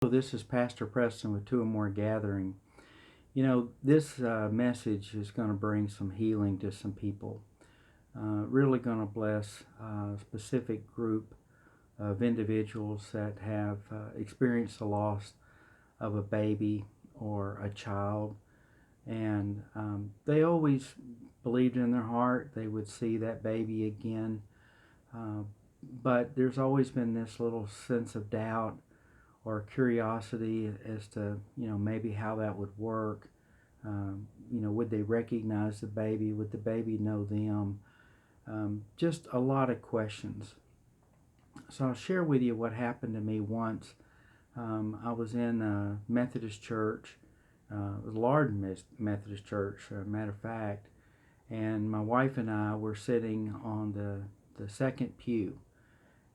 This is Pastor Preston with Two or More Gathering. This message is going to bring some healing to some people. Really going to bless a specific group of individuals that have experienced the loss of a baby or a child. And they always believed in their heart they would see that baby again. Uh, but there's always been this little sense of doubt or curiosity as to maybe how that would work. Would they recognize the baby? Would the baby know them? Just a lot of questions. So I'll share with you what happened to me once. I was in a Methodist church, a large Methodist church, matter of fact, and my wife and I were sitting on the second pew,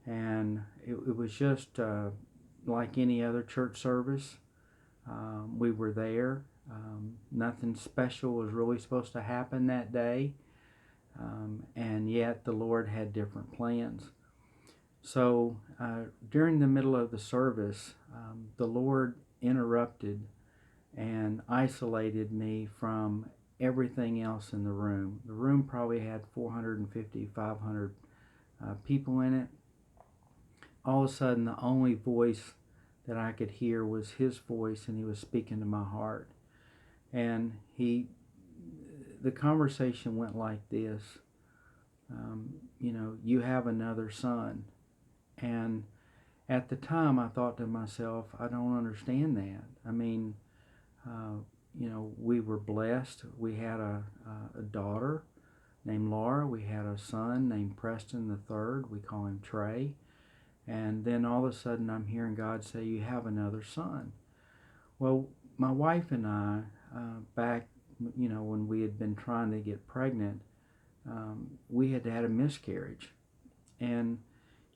and it was just like any other church service. We were there. Nothing special was really supposed to happen that day, and yet the Lord had different plans. So during the middle of the service, the Lord interrupted and isolated me from everything else in the room. The room probably had 450, 500 people in it. All of a sudden, the only voice that I could hear was his voice, and he was speaking to my heart. And the conversation went like this. You have another son. And at the time, I thought to myself, I don't understand that. I mean, we were blessed. We had a daughter named Laura. We had a son named Preston the third. We call him Trey. And then all of a sudden I'm hearing God say, you have another son. Well, my wife and I, back, when we had been trying to get pregnant, we had had a miscarriage. And,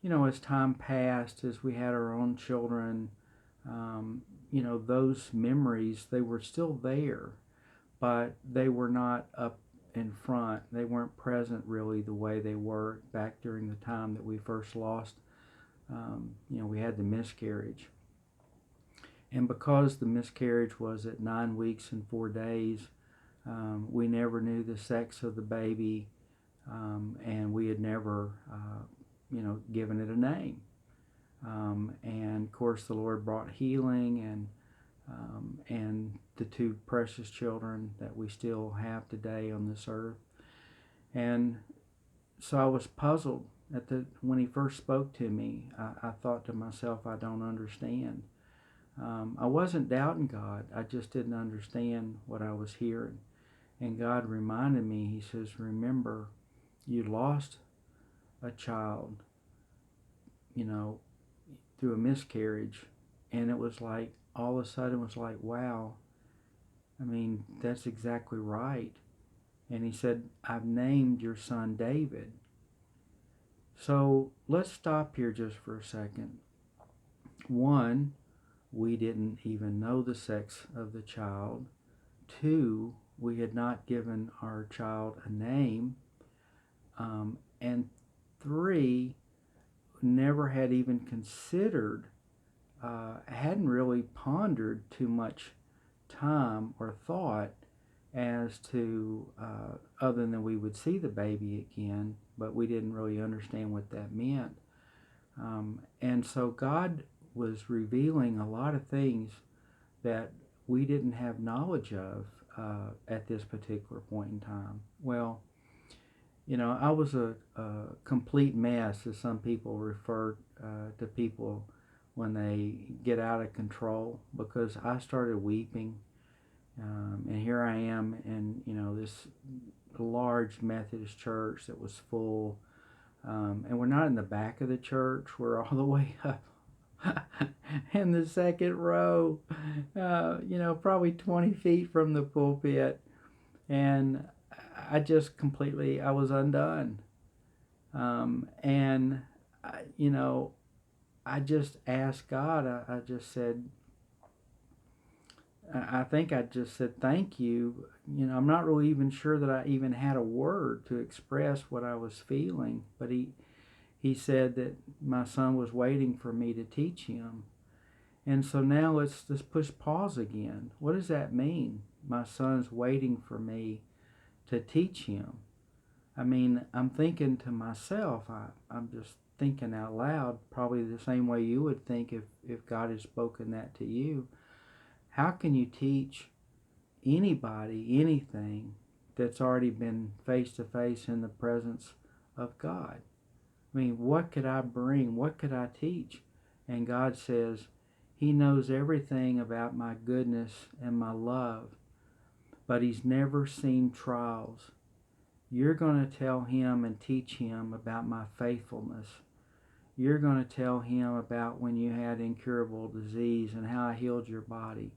as time passed, as we had our own children, those memories, they were still there, but they were not up in front. They weren't present really the way they were back during the time that we first lost. We had the miscarriage. And because the miscarriage was at 9 weeks and 4 days, we never knew the sex of the baby, and we had never, given it a name. And of course, the Lord brought healing and the two precious children that we still have today on this earth. And so I was puzzled when he first spoke to me. I thought to myself, I don't understand. I wasn't doubting God. I just didn't understand what I was hearing. And God reminded me, he says, remember, you lost a child, through a miscarriage. And it was like, all of a sudden it was like, wow, I mean, that's exactly right. And he said, I've named your son David. So let's stop here just for a second. One, we didn't even know the sex of the child. Two, we had not given our child a name. And three, never had even considered, hadn't really pondered too much time or thought as to, other than we would see the baby again, but we didn't really understand what that meant. And so God was revealing a lot of things that we didn't have knowledge of at this particular point in time. Well, I was a complete mess, as some people refer to people when they get out of control, because I started weeping. And here I am in, this large Methodist church that was full. And we're not in the back of the church. We're all the way up in the second row, probably 20 feet from the pulpit. And I was undone. And, I just asked God, I just said, I think I just said, thank you. I'm not really even sure that I even had a word to express what I was feeling, but he said that my son was waiting for me to teach him. And so now let's push pause again. What does that mean? My son's waiting for me to teach him. I mean, I'm thinking to myself, I'm just thinking out loud, probably the same way you would think if God had spoken that to you. How can you teach anybody anything that's already been face to face in the presence of God? I mean, what could I bring? What could I teach? And God says, He knows everything about my goodness and my love, but He's never seen trials. You're going to tell Him and teach Him about my faithfulness. You're going to tell Him about when you had incurable disease and how I healed your body.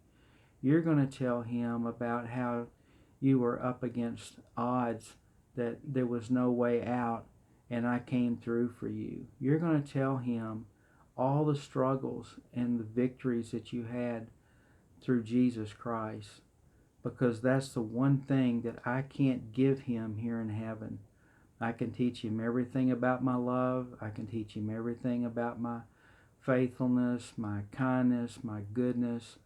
You're going to tell Him about how you were up against odds that there was no way out and I came through for you. You're going to tell Him all the struggles and the victories that you had through Jesus Christ, because that's the one thing that I can't give Him here in heaven. I can teach Him everything about my love. I can teach Him everything about my faithfulness, my kindness, my goodness.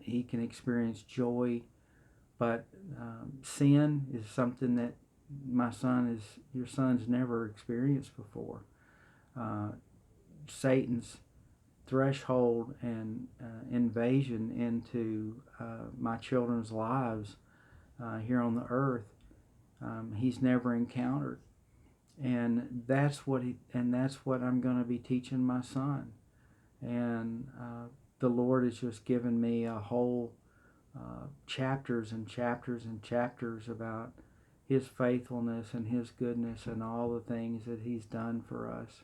He can experience joy. But sin is something that your son's never experienced before. Satan's threshold and invasion into my children's lives here on the earth, he's never encountered, and that's what I'm going to be teaching my son. And the Lord has just given me a whole chapters and chapters and chapters about His faithfulness and His goodness and all the things that He's done for us.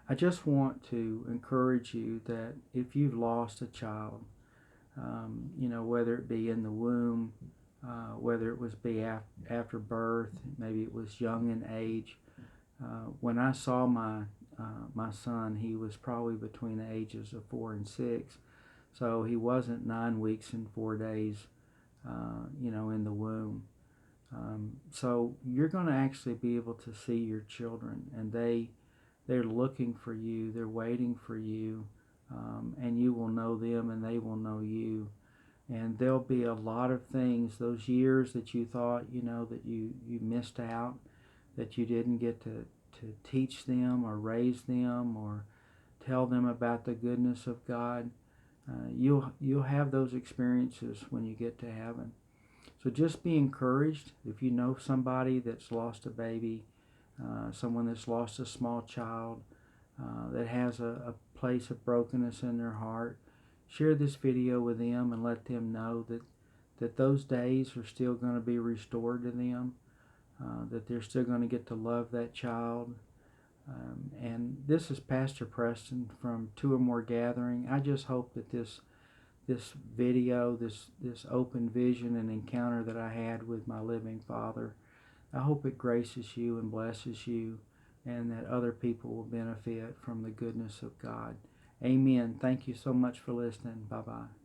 I just want to encourage you that if you've lost a child, whether it be in the womb, whether it was after birth, maybe it was young in age. When I saw my son, he was probably between the ages of 4 and 6, so he wasn't 9 weeks and 4 days, in the womb. So you're going to actually be able to see your children, and they're looking for you, they're waiting for you, and you will know them and they will know you. And there'll be a lot of things, those years that you thought, that you missed out, that you didn't get to teach them or raise them or tell them about the goodness of God. You'll have those experiences when you get to heaven. So just be encouraged. If you know somebody that's lost a baby, someone that's lost a small child, that has a place of brokenness in their heart, share this video with them and let them know that those days are still going to be restored to them, that they're still going to get to love that child. And this is Pastor Preston from Two or More Gathering. I just hope that this video, this open vision and encounter that I had with my living Father, I hope it graces you and blesses you, and that other people will benefit from the goodness of God. Amen. Thank you so much for listening. Bye-bye.